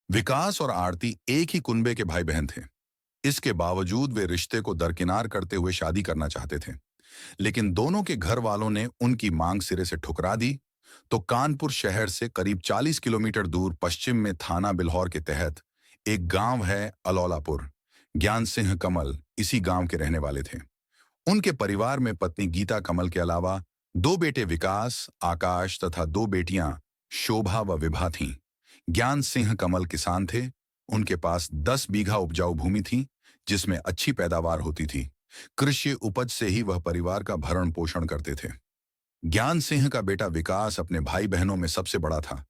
विकास और आरती एक ही कुनबे के भाई बहन थे। इसके बावजूद वे रिश्ते को दरकिनार करते हुए शादी करना चाहते थे। लेकिन दोनों के घर वालों ने उनकी मांग सिरे से ठुकरा दी। तो कानपुर शहर से करीब 40 किलोमीटर दूर पश्चिम में थाना बिल्हौर के तहत एक गांव है अलौलापुर। ज्ञान सिंह कमल इसी गांव के रहने वाले थे। उनके परिवार में पत्नी गीता कमल के अलावा दो बेटे विकास, आकाश तथा दो बेटियां शोभा व विभा थीं। ज्ञान सिंह कमल किसान थे। उनके पास 10 बीघा उपजाऊ भूमि थी, जिसमें अच्छी पैदावार होती थी। कृषि उपज से ही वह परिवार का भरण पोषण करते थे। ज्ञान सिंह का बेटा विकास अपने भाई बहनों में सबसे बड़ा था।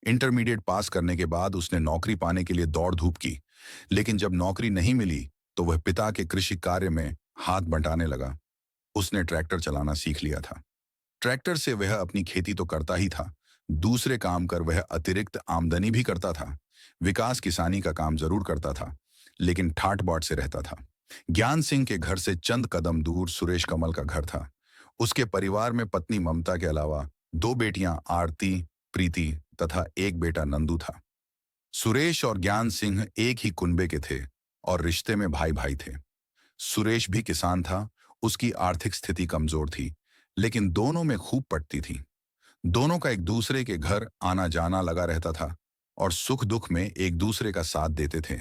इंटरमीडिएट पास करने के बाद उसने नौकरी पाने के लिए दौड़ धूप की। लेकिन जब नौकरी नहीं मिली तो वह पिता के कृषि कार्य में हाथ बंटाने लगा। उसने ट्रैक्टर चलाना सीख लिया था। ट्रैक्टर से वह अपनी खेती तो करता ही था, दूसरे काम कर वह अतिरिक्त आमदनी भी करता था। विकास किसानी का काम जरूर करता था, लेकिन ठाट बाट से रहता था। ज्ञान सिंह के घर से चंद कदम दूर सुरेश कमल का घर था। उसके परिवार में पत्नी ममता के अलावा दो बेटियां आरती, प्रीति तथा एक बेटा नंदू था। सुरेश और ज्ञान सिंह एक ही कुनबे के थे और रिश्ते में भाई भाई थे। सुरेश भी किसान था। उसकी आर्थिक स्थिति कमजोर थी, लेकिन दोनों में खूब पटती थी। दोनों का एक दूसरे के घर आना जाना लगा रहता था और सुख दुख में एक दूसरे का साथ देते थे।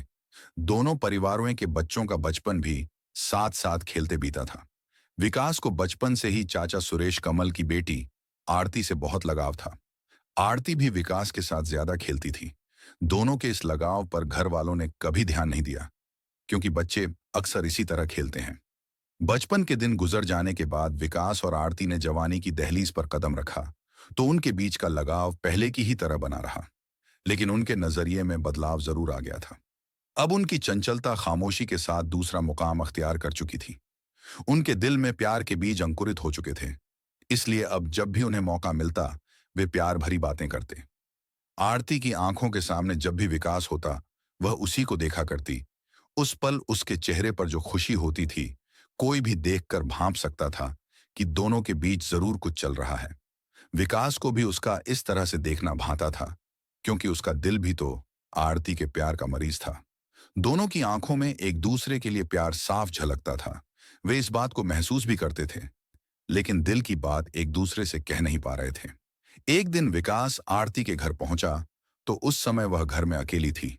दोनों परिवारों के बच्चों का बचपन भी साथ साथ खेलते बीता था। विकास को बचपन से ही चाचा सुरेश कमल की बेटी आरती से बहुत लगाव था। आरती भी विकास के साथ ज्यादा खेलती थी। दोनों के इस लगाव पर घर वालों ने कभी ध्यान नहीं दिया, क्योंकि बच्चे अक्सर इसी तरह खेलते हैं। बचपन के दिन गुजर जाने के बाद विकास और आरती ने जवानी की दहलीज पर कदम रखा, तो उनके बीच का लगाव पहले की ही तरह बना रहा। लेकिन उनके नजरिए में बदलाव जरूर आ गया था। अब उनकी चंचलता खामोशी के साथ दूसरा मुकाम अख्तियार कर चुकी थी। उनके दिल में प्यार के बीज अंकुरित हो चुके थे। इसलिए अब जब भी उन्हें मौका मिलता, वे प्यार भरी बातें करते। आरती की आंखों के सामने जब भी विकास होता, वह उसी को देखा करती। उस पल उसके चेहरे पर जो खुशी होती थी, कोई भी देखकर भांप सकता था कि दोनों के बीच जरूर कुछ चल रहा है। विकास को भी उसका इस तरह से देखना भाता था, क्योंकि उसका दिल भी तो आरती के प्यार का मरीज था। दोनों की आंखों में एक दूसरे के लिए प्यार साफ झलकता था। वे इस बात को महसूस भी करते थे, लेकिन दिल की बात एक दूसरे से कह नहीं पा रहे थे। एक दिन विकास आरती के घर पहुंचा, तो उस समय वह घर में अकेली थी।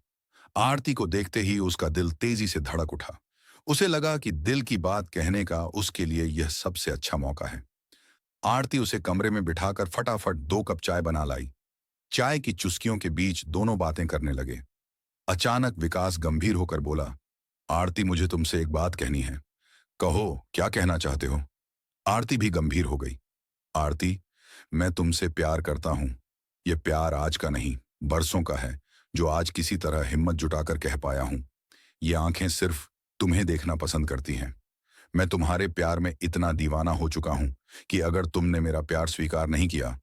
आरती को देखते ही उसका दिल तेजी से धड़क उठा। उसे लगा कि दिल की बात कहने का उसके लिए यह सबसे अच्छा मौका है। आरती उसे कमरे में बिठाकर फटाफट 2 कप चाय बना लाई। चाय की चुस्कियों के बीच दोनों बातें करने लगे। अचानक विकास गंभीर होकर बोला, आरती, मुझे तुमसे एक बात कहनी है। कहो, क्या कहना चाहते हो? आरती भी गंभीर हो गई। आरती, मैं तुमसे प्यार करता हूं। यह प्यार आज का नहीं, बरसों का है, जो आज किसी तरह हिम्मत जुटाकर कह पाया हूं। ये आंखें सिर्फ तुम्हें देखना पसंद करती हैं। मैं तुम्हारे प्यार में इतना दीवाना हो चुका हूं कि अगर तुमने मेरा प्यार स्वीकार नहीं किया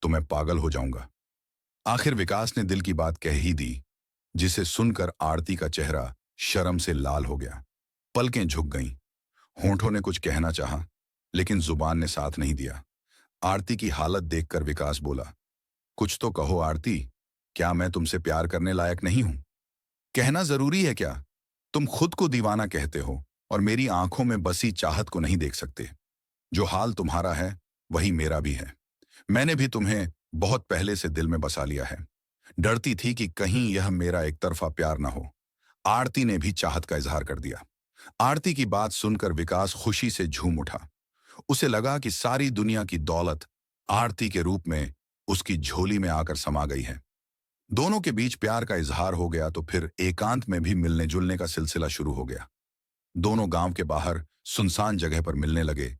तो मैं पागल हो जाऊंगा। आखिर विकास ने दिल की बात कह ही दी, जिसे सुनकर आरती का चेहरा शर्म से लाल हो गया। पलकें झुक गईं। होंठों ने कुछ कहना चाहा, लेकिन जुबान ने साथ नहीं दिया। आरती की हालत देखकर विकास बोला, कुछ तो कहो आरती, क्या मैं तुमसे प्यार करने लायक नहीं हूं? कहना जरूरी है क्या? तुम खुद को दीवाना कहते हो और मेरी आंखों में बसी चाहत को नहीं देख सकते। जो हाल तुम्हारा है वही मेरा भी है। मैंने भी तुम्हें बहुत पहले से दिल में बसा लिया है। डरती थी कि कहीं यह मेरा एक तरफा प्यार ना हो। आरती ने भी चाहत का इजहार कर दिया। आरती की बात सुनकर विकास खुशी से झूम उठा। उसे लगा कि सारी दुनिया की दौलत आरती के रूप में उसकी झोली में आकर समा गई है। दोनों के बीच प्यार का इजहार हो गया तो फिर एकांत में भी मिलने जुलने का सिलसिला शुरू हो गया। दोनों गांव के बाहर सुनसान जगह पर मिलने लगे।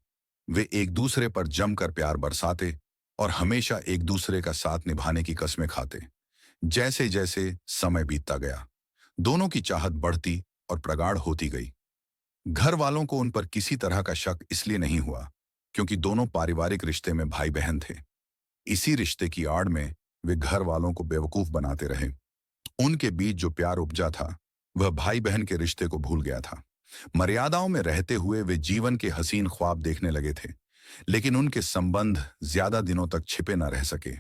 वे एक दूसरे पर जमकर प्यार बरसाते और हमेशा एक दूसरे का साथ निभाने की कस्में खाते। जैसे जैसे समय बीतता गया, दोनों की चाहत बढ़ती और प्रगाढ़ होती गई। घर वालों को उन पर किसी तरह का शक इसलिए नहीं हुआ, क्योंकि दोनों पारिवारिक रिश्ते में भाई बहन थे। इसी रिश्ते की आड़ में वे घर वालों को बेवकूफ बनाते रहे। उनके बीच जो प्यार उपजा था, वह भाई बहन के रिश्ते को भूल गया था। मर्यादाओं में रहते हुए वे जीवन के हसीन ख्वाब देखने लगे थे, लेकिन उनके संबंध ज्यादा दिनों तक छिपे न रह सके।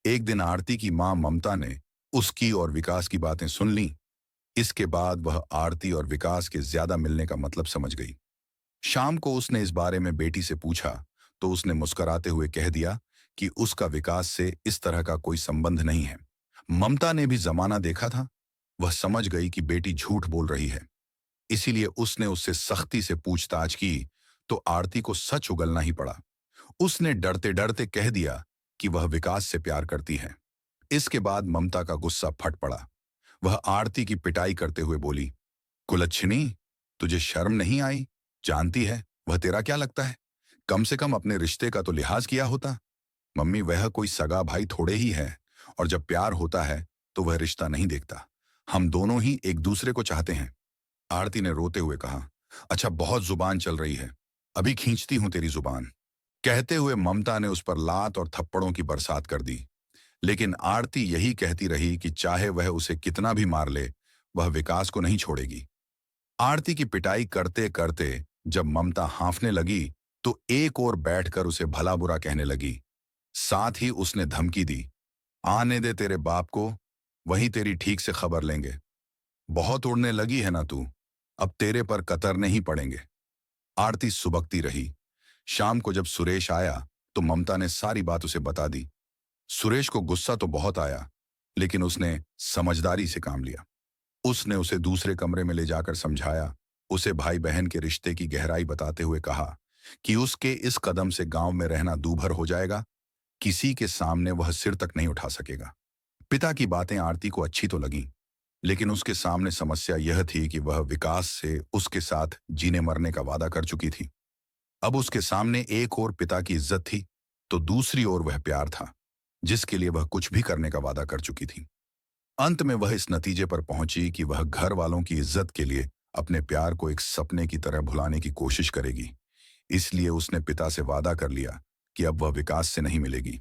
एक दिन आरती की मां ममता ने उसकी और विकास की बातें सुन ली। इसके बाद वह आरती और विकास के ज्यादा मिलने का मतलब समझ गई। शाम को उसने इस बारे में बेटी से पूछा तो उसने मुस्कुराते हुए कह दिया कि उसका विकास से इस तरह का कोई संबंध नहीं है। ममता ने भी जमाना देखा था। वह समझ गई कि बेटी झूठ बोल रही है, इसीलिए उसने उससे सख्ती से पूछताछ की तो आरती को सच उगलना ही पड़ा। उसने डरते डरते कह दिया कि वह विकास से प्यार करती है। इसके बाद ममता का गुस्सा फट पड़ा। वह आरती की पिटाई करते हुए बोली, कुलच्छनी, तुझे शर्म नहीं आई? जानती है वह तेरा क्या लगता है? कम से कम अपने रिश्ते का तो लिहाज किया होता। मम्मी, वह कोई सगा भाई थोड़े ही है, और जब प्यार होता है तो वह रिश्ता नहीं देखता। हम दोनों ही एक दूसरे को चाहते हैं। आरती ने रोते हुए कहा, अच्छा बहुत जुबान चल रही है, अभी खींचती हूं तेरी जुबान। कहते हुए ममता ने उस पर लात और थप्पड़ों की बरसात कर दी। लेकिन आरती यही कहती रही कि चाहे वह उसे कितना भी मार ले, वह विकास को नहीं छोड़ेगी। आरती की पिटाई करते करते जब ममता हांफने लगी तो एक ओर बैठकर उसे भला बुरा कहने लगी। साथ ही उसने धमकी दी, आने दे तेरे बाप को, वहीं तेरी ठीक से खबर लेंगे। बहुत उड़ने लगी है ना तू, अब तेरे पर कतरने ही पड़ेंगे। आरती सुबकती रही। शाम को जब सुरेश आया तो ममता ने सारी बात उसे बता दी। सुरेश को गुस्सा तो बहुत आया, लेकिन उसने समझदारी से काम लिया। उसने उसे दूसरे कमरे में ले जाकर समझाया, उसे भाई बहन के रिश्ते की गहराई बताते हुए कहा कि उसके इस कदम से गांव में रहना दूभर हो जाएगा। किसी के सामने वह सिर तक नहीं उठा सकेगा। पिता की बातें आरती को अच्छी तो लगीं, लेकिन उसके सामने समस्या यह थी कि वह विकास से उसके साथ जीने मरने का वादा कर चुकी थी। अब उसके सामने एक ओर पिता की इज्जत थी तो दूसरी ओर वह प्यार था, जिसके लिए वह कुछ भी करने का वादा कर चुकी थी। अंत में वह इस नतीजे पर पहुंची कि वह घर वालों की इज्जत के लिए अपने प्यार को एक सपने की तरह भुलाने की कोशिश करेगी। इसलिए उसने पिता से वादा कर लिया कि अब वह विकास से नहीं मिलेगी।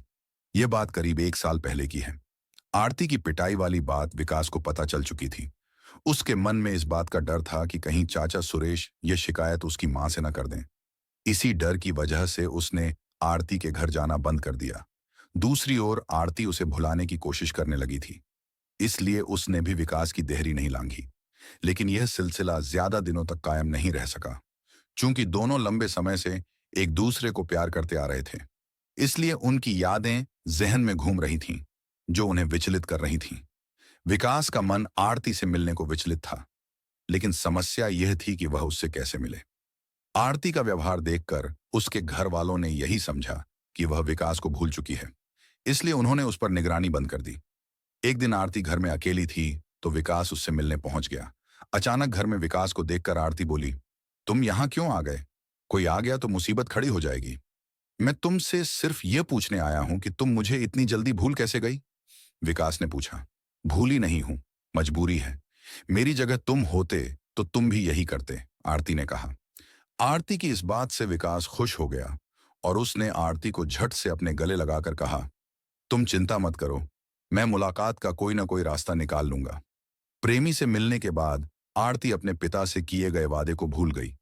यह बात करीब 1 साल पहले की है। आरती की पिटाई वाली बात विकास को पता चल चुकी थी। उसके मन में इस बात का डर था कि कहीं चाचा सुरेश यह शिकायत उसकी मां से न कर दें। इसी डर की वजह से उसने आरती के घर जाना बंद कर दिया। दूसरी ओर आरती उसे भुलाने की कोशिश करने लगी थी, इसलिए उसने भी विकास की देहरी नहीं लांघी। लेकिन यह सिलसिला ज्यादा दिनों तक कायम नहीं रह सका। चूंकि दोनों लंबे समय से एक दूसरे को प्यार करते आ रहे थे, इसलिए उनकी यादें जहन में घूम रही थीं, जो उन्हें विचलित कर रही थीं। विकास का मन आरती से मिलने को विचलित था, लेकिन समस्या यह थी कि वह उससे कैसे मिले। आरती का व्यवहार देखकर उसके घर वालों ने यही समझा कि वह विकास को भूल चुकी है, इसलिए उन्होंने उस पर निगरानी बंद कर दी। एक दिन आरती घर में अकेली थी तो विकास उससे मिलने पहुंच गया। अचानक घर में विकास को देखकर आरती बोली, तुम यहां क्यों आ गए? कोई आ गया तो मुसीबत खड़ी हो जाएगी। मैं तुमसे सिर्फ यह पूछने आया हूं कि तुम मुझे इतनी जल्दी भूल कैसे गई? विकास ने पूछा। भूली नहीं हूं, मजबूरी है। मेरी जगह तुम होते तो तुम भी यही करते, आरती ने कहा। आरती की इस बात से विकास खुश हो गया और उसने आरती को झट से अपने गले लगाकर कहा, तुम चिंता मत करो, मैं मुलाकात का कोई ना कोई रास्ता निकाल लूंगा। प्रेमी से मिलने के बाद आरती अपने पिता से किए गए वादे को भूल गई।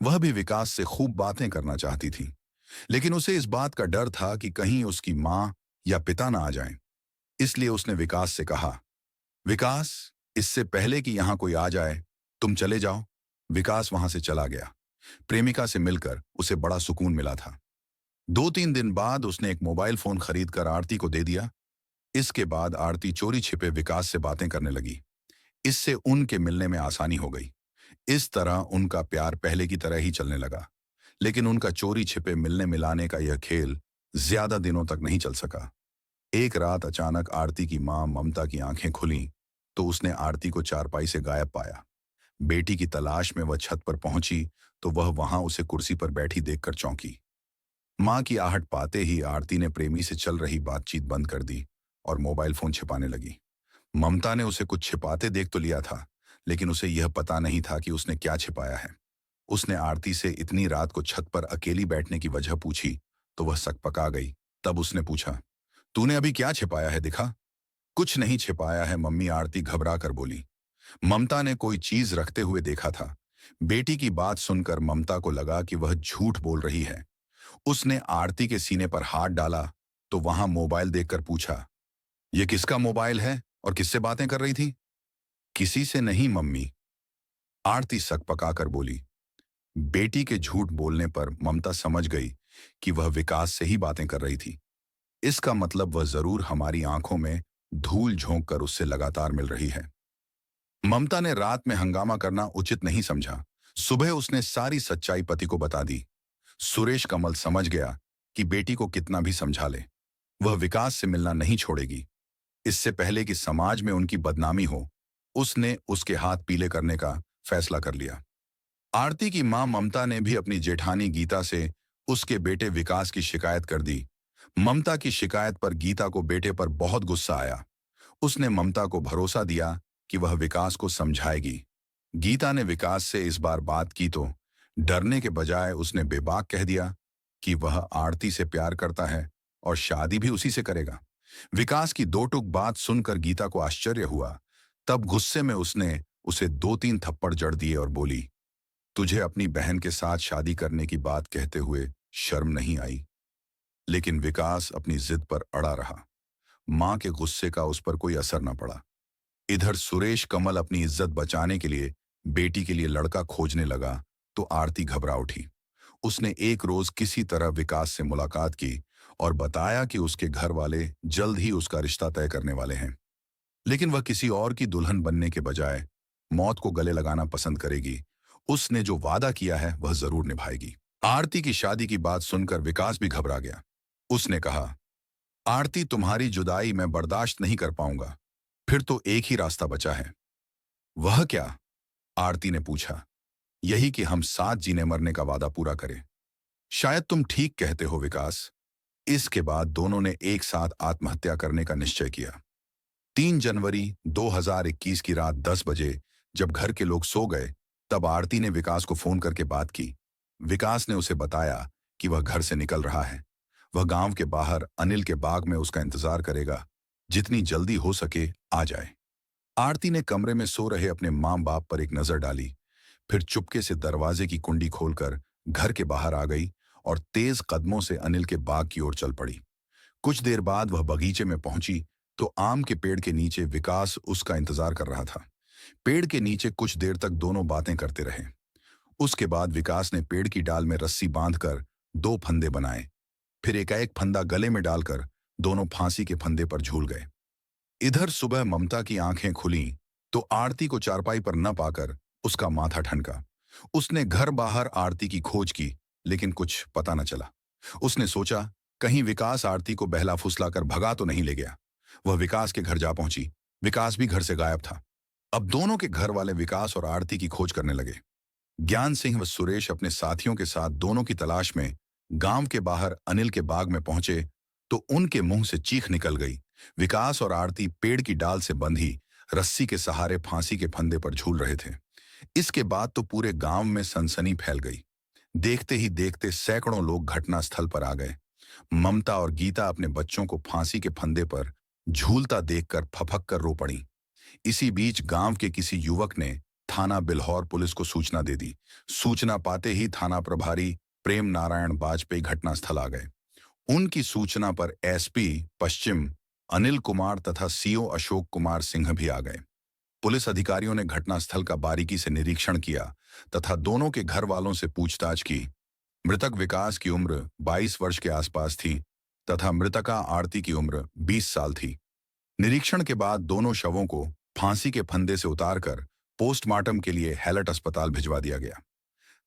वह भी विकास से खूब बातें करना चाहती थी, लेकिन उसे इस बात का डर था कि कहीं उसकी मां या पिता ना आ जाएं। इसलिए उसने विकास से कहा, विकास, इससे पहले कि यहां कोई आ जाए तुम चले जाओ। विकास वहां से चला गया। प्रेमिका से मिलकर उसे बड़ा सुकून मिला था। 2-3 दिन बाद उसने एक मोबाइल फोन खरीदकर आरती को दे दिया। इसके बाद आरती चोरी छिपे विकास से बातें करने लगी। इससे उनके मिलने में आसानी हो गई। इस तरह उनका प्यार पहले की तरह ही चलने लगा। लेकिन उनका चोरी छिपे मिलने मिलाने का यह खेल ज्यादा दिनों तक नहीं चल सका। एक रात अचानक आरती की मां ममता की आंखें खुलीं तो उसने आरती को चारपाई से गायब पाया। बेटी की तलाश में वह छत पर पहुंची तो वह वहां उसे कुर्सी पर बैठी देखकर चौंकी। मां की आहट पाते ही आरती ने प्रेमी से चल रही बातचीत बंद कर दी और मोबाइल फोन छिपाने लगी। ममता ने उसे कुछ छिपाते देख तो लिया था, लेकिन उसे यह पता नहीं था कि उसने क्या छिपाया है। उसने आरती से इतनी रात को छत पर अकेली बैठने की वजह पूछी तो वह सकपका गई। तब उसने पूछा, तूने अभी क्या छिपाया है, दिखा? कुछ नहीं छिपाया है मम्मी, आरती घबरा कर बोली। ममता ने कोई चीज रखते हुए देखा था। बेटी की बात सुनकर ममता को लगा कि वह झूठ बोल रही है। उसने आरती के सीने पर हाथ डाला तो वहां मोबाइल देखकर पूछा, यह किसका मोबाइल है और किससे बातें कर रही थी? किसी से नहीं मम्मी, आरती सकपकाकर बोली। बेटी के झूठ बोलने पर ममता समझ गई कि वह विकास से ही बातें कर रही थी। इसका मतलब वह जरूर हमारी आंखों में धूल झोंक कर उससे लगातार मिल रही है। ममता ने रात में हंगामा करना उचित नहीं समझा। सुबह उसने सारी सच्चाई पति को बता दी। सुरेश कमल समझ गया कि बेटी को कितना भी समझा ले, वह विकास से मिलना नहीं छोड़ेगी। इससे पहले कि समाज में उनकी बदनामी हो, उसने उसके हाथ पीले करने का फैसला कर लिया। आरती की मां ममता ने भी अपनी जेठानी गीता से उसके बेटे विकास की शिकायत कर दी। ममता की शिकायत पर गीता को बेटे पर बहुत गुस्सा आया। उसने ममता को भरोसा दिया कि वह विकास को समझाएगी। गीता ने विकास से इस बार बात की तो डरने के बजाय उसने बेबाक कह दिया कि वह आरती से प्यार करता है और शादी भी उसी से करेगा। विकास की दो टूक बात सुनकर गीता को आश्चर्य हुआ। तब गुस्से में उसने उसे 2-3 थप्पड़ जड़ दिए और बोली, तुझे अपनी बहन के साथ शादी करने की बात कहते हुए शर्म नहीं आई? लेकिन विकास अपनी जिद पर अड़ा रहा। मां के गुस्से का उस पर कोई असर न पड़ा। इधर सुरेश कमल अपनी इज्जत बचाने के लिए बेटी के लिए लड़का खोजने लगा तो आरती घबरा उठी। उसने एक रोज किसी तरह विकास से मुलाकात की और बताया कि उसके घर वाले जल्द ही उसका रिश्ता तय करने वाले हैं, लेकिन वह किसी और की दुल्हन बनने के बजाय मौत को गले लगाना पसंद करेगी। उसने जो वादा किया है वह जरूर निभाएगी। आरती की शादी की बात सुनकर विकास भी घबरा गया। उसने कहा, आरती, तुम्हारी जुदाई मैं बर्दाश्त नहीं कर पाऊंगा। फिर तो एक ही रास्ता बचा है। वह क्या? आरती ने पूछा। यही कि हम साथ जीने मरने का वादा पूरा करें। शायद तुम ठीक कहते हो विकास। इसके बाद दोनों ने एक साथ आत्महत्या करने का निश्चय किया। 3 जनवरी 2021 की रात 10 बजे जब घर के लोग सो गए, तब आरती ने विकास को फोन करके बात की। विकास ने उसे बताया कि वह घर से निकल रहा है। वह गांव के बाहर अनिल के बाग में उसका इंतजार करेगा। जितनी जल्दी हो सके आ जाए। आरती ने कमरे में सो रहे अपने मां बाप पर एक नजर डाली, फिर चुपके से दरवाजे की कुंडी खोलकर घर के बाहर आ गई और तेज कदमों से अनिल के बाग की ओर चल पड़ी। कुछ देर बाद वह बगीचे में पहुंची तो आम के पेड़ के नीचे विकास उसका इंतजार कर रहा था। पेड़ के नीचे कुछ देर तक दोनों बातें करते रहे। उसके बाद विकास ने पेड़ की डाल में रस्सी बांधकर 2 फंदे बनाए। फिर एकाएक फंदा गले में डालकर दोनों फांसी के फंदे पर झूल गए। इधर सुबह ममता की आंखें खुलीं तो आरती को चारपाई पर न पाकर उसका माथा ठनका। उसने घर बाहर आरती की खोज की, लेकिन कुछ पता न चला। उसने सोचा, कहीं विकास आरती को बहला फुसलाकर भगा तो नहीं ले गया। वह विकास के घर जा पहुंची। विकास भी घर से गायब था। अब दोनों के घर वाले विकास और आरती की खोज करने लगे। ज्ञान सिंह व सुरेश अपने साथियों के साथ दोनों की तलाश में गांव के बाहर अनिल के बाग में पहुंचे तो उनके मुंह से चीख निकल गई। विकास और आरती पेड़ की डाल से बंधी रस्सी के सहारे फांसी के फंदे पर झूल रहे थे। इसके बाद तो पूरे गांव में सनसनी फैल गई। देखते ही देखते सैकड़ों लोग घटनास्थल पर आ गए। ममता और गीता अपने बच्चों को फांसी के फंदे पर झूलता देखकर फफक कर रो पड़ी। इसी बीच गांव के किसी युवक ने थाना बिल्हौर पुलिस को सूचना दे दी। सूचना पाते ही थाना प्रभारी प्रेम नारायण बाजपेयी घटनास्थल आ गए। उनकी सूचना पर एसपी पश्चिम अनिल कुमार तथा सीओ अशोक कुमार सिंह भी आ गए। पुलिस अधिकारियों ने घटनास्थल का बारीकी से निरीक्षण किया तथा दोनों के घर वालों से पूछताछ की। मृतक विकास की उम्र 22 वर्ष के आसपास थी तथा मृतका आरती की उम्र 20 साल थी। निरीक्षण के बाद दोनों शवों को फांसी के फंदे से उतारकर पोस्टमार्टम के लिए हैलट अस्पताल भिजवा दिया गया।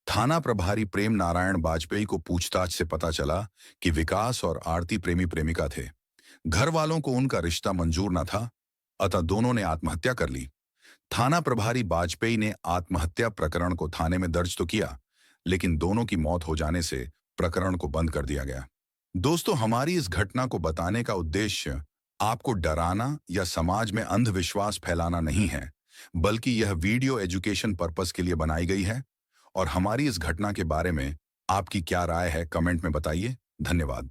थाना प्रभारी प्रेम नारायण बाजपेयी को पूछताछ से पता चला कि विकास और आरती प्रेमी प्रेमिका थे। घर वालों को उनका रिश्ता मंजूर न था, अतः दोनों ने आत्महत्या कर ली। थाना प्रभारी बाजपेयी ने आत्महत्या प्रकरण को थाने में दर्ज तो किया, लेकिन दोनों की मौत हो जाने से प्रकरण को बंद कर दिया गया। दोस्तों, हमारी इस घटना को बताने का उद्देश्य आपको डराना या समाज में अंधविश्वास फैलाना नहीं है, बल्कि यह वीडियो एजुकेशन पर्पस के लिए बनाई गई है। और हमारी इस घटना के बारे में आपकी क्या राय है, कमेंट में बताइए। धन्यवाद।